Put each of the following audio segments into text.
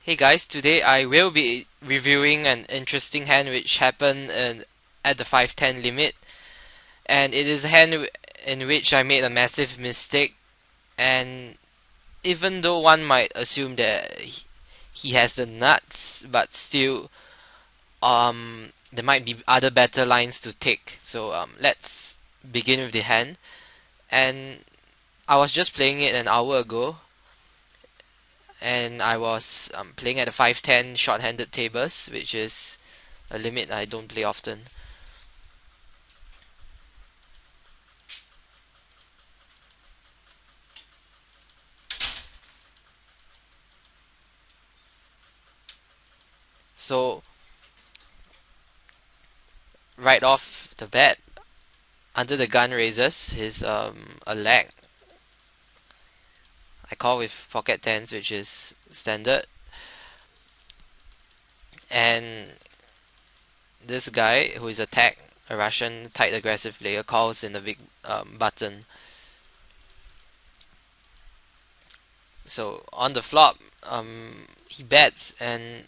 Hey guys, today I will be reviewing an interesting hand which happened at the 5-10 limit, and it is a hand in which I made a massive mistake. And even though one might assume that he has the nuts, but still, there might be other better lines to take. So let's begin with the hand. And I was just playing it an hour ago, and I was playing at the 5-10 short-handed tables, which is a limit I don't play often. So right off the bat, under the gun raises his a leg. I call with pocket tens, which is standard, and this guy who is attacked, a Russian tight aggressive player, calls in the big button. So on the flop, he bets, and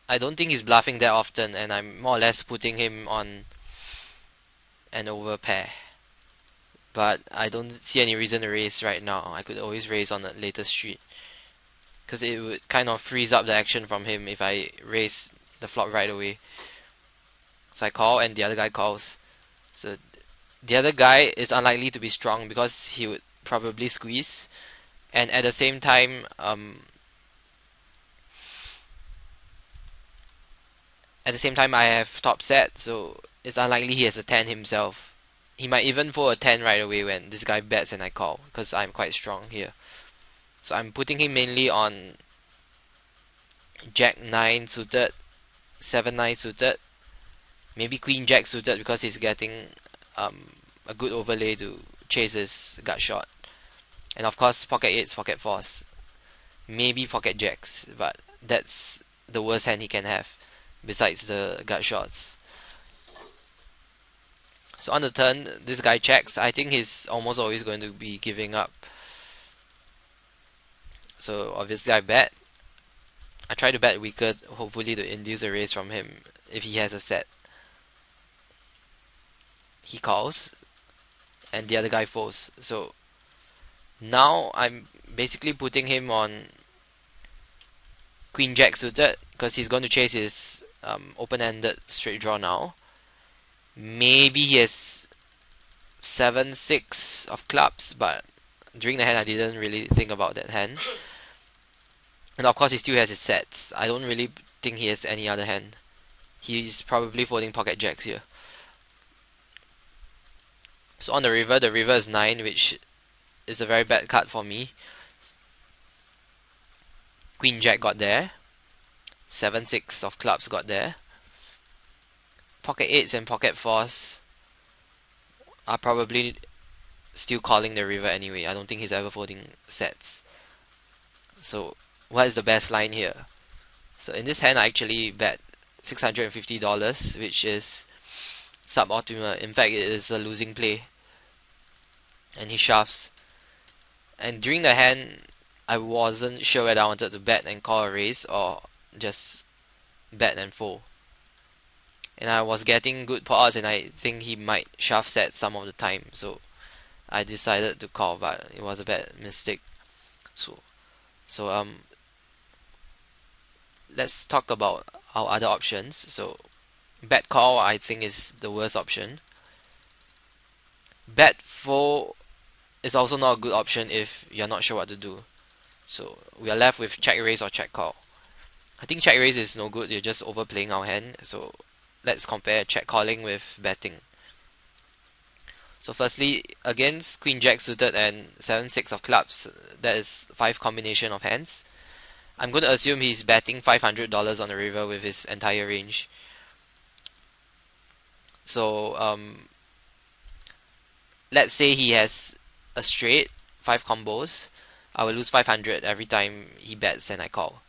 I don't think he's bluffing that often, and I'm more or less putting him on an overpair. But I don't see any reason to raise right now. I could always raise on the later street, because it would kind of freeze up the action from him if I raise the flop right away. So I call, and the other guy calls. So the other guy is unlikely to be strong because he would probably squeeze, and at the same time, I have top set, so it's unlikely he has a 10 himself. He might even fold a 10 right away when this guy bets and I call, because I'm quite strong here. So I'm putting him mainly on Jack 9 suited, 7-9 suited, maybe Queen Jack suited because he's getting a good overlay to chase his gut shot. And of course, pocket 8s, pocket 4s, maybe pocket jacks, but that's the worst hand he can have, besides the gut shots. So on the turn, this guy checks. I think he's almost always going to be giving up. So obviously I bet. I try to bet weaker, hopefully to induce a raise from him if he has a set. He calls, and the other guy folds. So now I'm basically putting him on Queen Jack suited, because he's going to chase his open-ended straight draw now. Maybe he has 7-6 of clubs, but during the hand I didn't really think about that hand. And of course he still has his sets. I don't really think he has any other hand. He's probably folding pocket jacks here. So on the river is 9, which is a very bad card for me. Queen Jack got there. 7-6 of clubs got there. Pocket 8s and pocket 4s are probably still calling the river anyway. I don't think he's ever folding sets. So what is the best line here? So in this hand I actually bet $650, which is suboptimal. In fact, it is a losing play. And he shoves. And during the hand, I wasn't sure whether I wanted to bet and call a raise or just bet and fold. And I was getting good pot odds, and I think he might shove set some of the time. So I decided to call, but it was a bad mistake. So let's talk about our other options. So bet call I think is the worst option. Bet fold is also not a good option if you're not sure what to do. So we are left with check raise or check call. I think check raise is no good, you're just overplaying our hand. So let's compare check calling with betting. So firstly, against Queen Jack suited and 7-6 of clubs, that is 5 combination of hands. I'm going to assume he's betting $500 on the river with his entire range. So let's say he has a straight, 5 combos. I will lose 500 every time he bets and I call.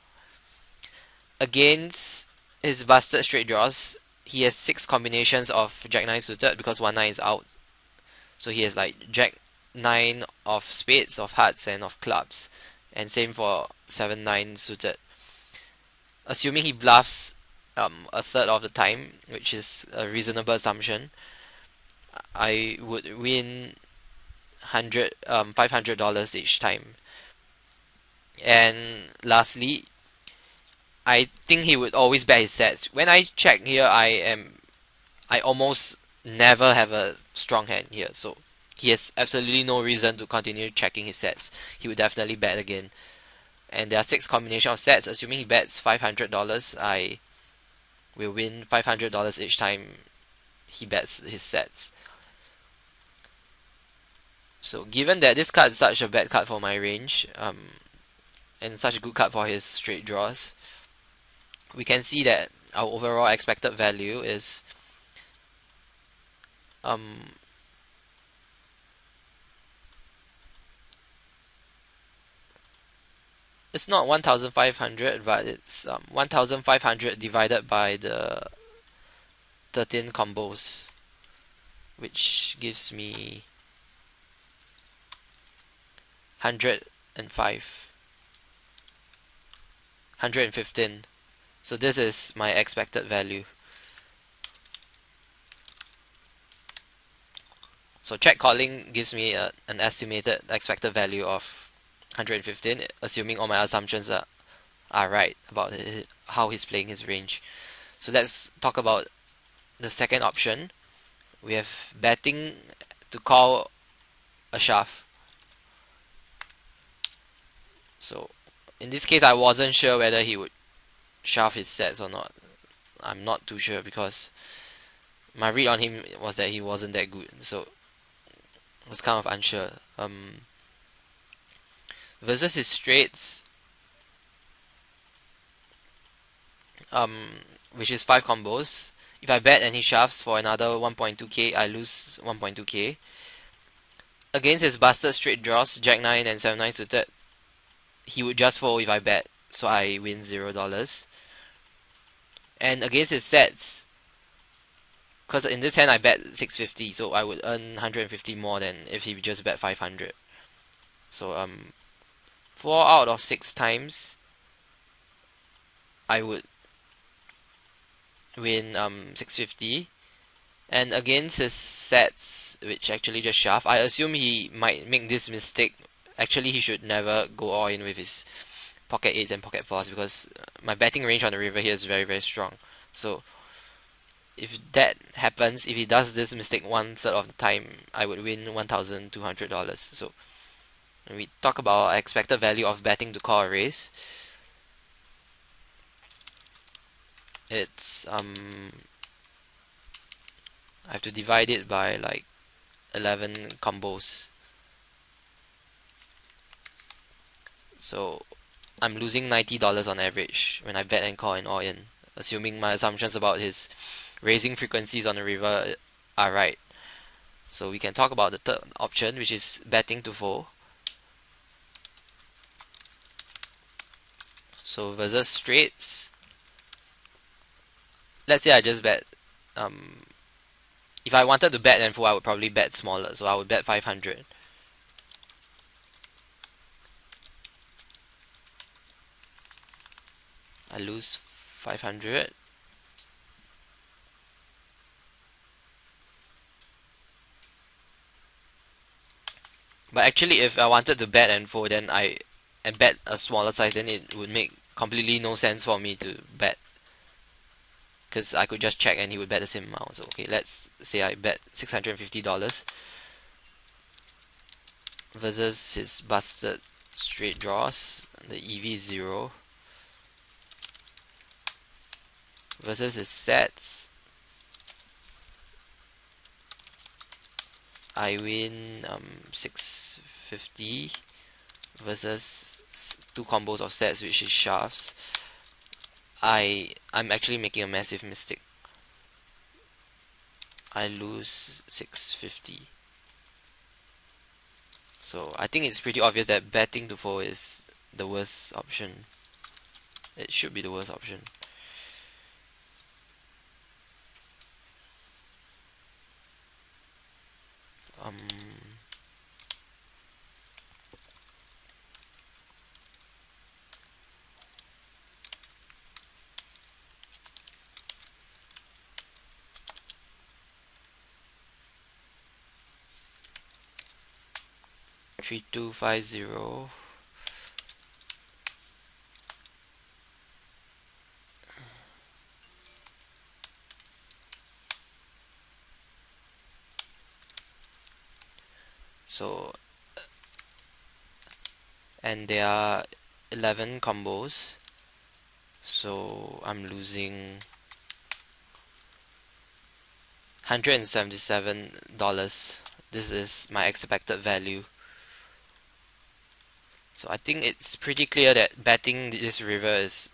Against his busted straight draws, he has 6 combinations of Jack 9 suited because 1-9 is out. So he has like Jack 9 of spades, of hearts, and of clubs. And same for 7-9 suited. assuming he bluffs a third of the time, which is a reasonable assumption, I would win $500 each time. And lastly, I think he would always bet his sets. When I check here, I almost never have a strong hand here, so he has absolutely no reason to continue checking his sets. He would definitely bet again. And there are 6 combination of sets. Assuming he bets $500, I will win $500 each time he bets his sets. So given that this card is such a bad card for my range, and such a good card for his straight draws, we can see that our overall expected value is it's not 1,500, but it's 1,500 divided by the 13 combos, which gives me 105, 115. So this is my expected value. So check calling gives me an estimated expected value of 115, assuming all my assumptions are right about how he's playing his range. So let's talk about the second option. We have betting to call a shove. So in this case, I wasn't sure whether he would shove his sets or not. I'm not too sure because my read on him was that he wasn't that good, so I was kind of unsure. Versus his straights, which is 5 combos. If I bet and he shoves for another 1.2k, I lose 1.2k. Against his busted straight draws, Jack 9 and 7 9 suited, he would just fold if I bet, so I win $0. And against his sets, because in this hand I bet 650, so I would earn 150 more than if he just bet 500. So 4 out of 6 times I would win 650. And against his sets, which actually just shove, I assume he might make this mistake. Actually, he should never go all in with his pocket 8s and pocket 4s, because my betting range on the river here is very, very strong. So if that happens, if he does this mistake 1/3 of the time, I would win $1,200. So when we talk about expected value of betting to call a raise, it's I have to divide it by like 11 combos. So I'm losing $90 on average when I bet and call and all in, assuming my assumptions about his raising frequencies on the river are right. So we can talk about the third option, which is betting to fold. So versus straights, let's say I just bet, if I wanted to bet and fold, I would probably bet smaller, so I would bet 500. I lose 500. But actually, if I wanted to bet and fold, then and bet a smaller size, then it would make completely no sense for me to bet, because I could just check and he would bet the same amount. So okay, let's say I bet $650 versus his busted straight draws. The EV is 0. Versus his sets, I win 650 versus 2 combos of sets, which is shoves. I'm actually making a massive mistake. I lose 650. So I think it's pretty obvious that betting to fold is the worst option. It should be the worst option. 3250. So, and there are 11 combos, so I'm losing $177. This is my expected value. So I think it's pretty clear that betting this river is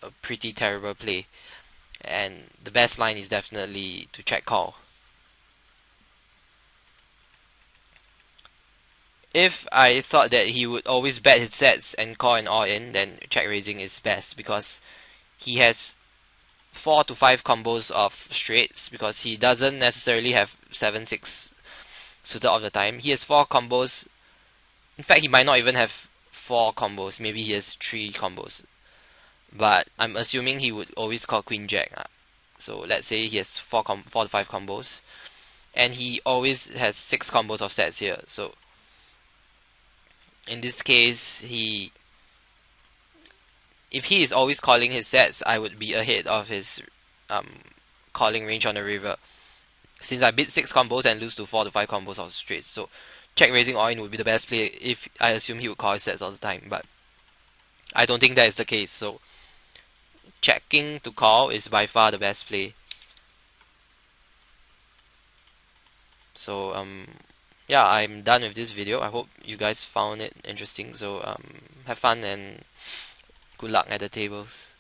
a pretty terrible play, and the best line is definitely to check call. If I thought that he would always bet his sets and call an all in, then check raising is best, because he has 4 to 5 combos of straights, because he doesn't necessarily have 7-6 suited all the time. He has 4 combos. In fact, he might not even have 4 combos. Maybe he has 3 combos. But I'm assuming he would always call Queen Jack. So let's say he has 4 to 5 combos, and he always has 6 combos of sets here. So in this case, if he is always calling his sets, I would be ahead of his calling range on the river, since I bid 6 combos and lose to 4 to 5 combos of straights. So check raising all in would be the best play if I assume he would call his sets all the time, but I don't think that is the case. So checking to call is by far the best play. So yeah, I'm done with this video. I hope you guys found it interesting. So have fun and good luck at the tables.